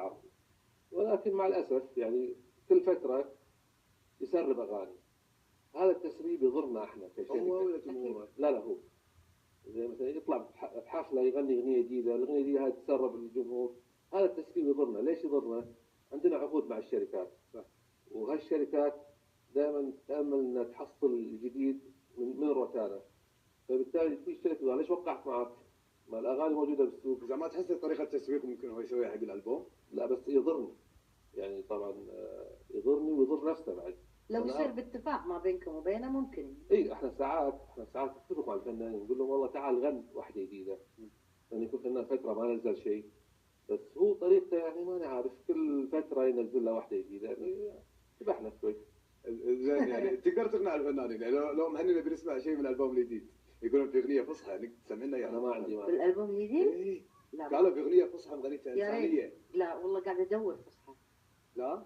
العربي، ولكن مع الاسف يعني كل فتره يسرب اغاني. هذا التسريب يضرنا احنا كشركه. هو ولا جمهوره؟ لا هو زي مثلا يطلع بحفله يغني اغنيه جديده، الاغنيه دي هاي تسرب للجمهور. هذا التسريب يضرنا. ليش يضرنا؟ عندنا عقود مع الشركات، وهالشركات دائما تامل انها تحصل الجديد من روتانا، فبالتالي تيجي الشركه تقول ليش وقعت معك؟ ما الاغاني موجوده بالسوق. اذا ما تحس طريقه تسويق ممكن هو يسويها حق الالبوم؟ لا بس يضرني، يعني طبعا يضرني ويضر نفسه بعد. لو يصير باتفاق ما بينكم وبينه ممكن. اي احنا ساعات نتفق مع الفنانين نقول لهم والله تعال غن واحده جديده، لان يكون فنان فتره ما نزل شيء، بس هو طريقته يعني ما نعرف كل فتره ينزل له واحده جديده، يعني تبعنا شوي. زين يعني تقدر تقنع الفنانين، يعني لو مهني نبي نسمع شيء من الالبوم الجديد يقولون في اغنيه فصحى نقدر تسمعنا اياها؟ انا ما عندي مانع. بالالبوم الجديد؟ إيه. لا قالوا في اغنيه فصحى مغنيتها يا ريت. انسانيه. لا والله قاعده ادور فصحى. لا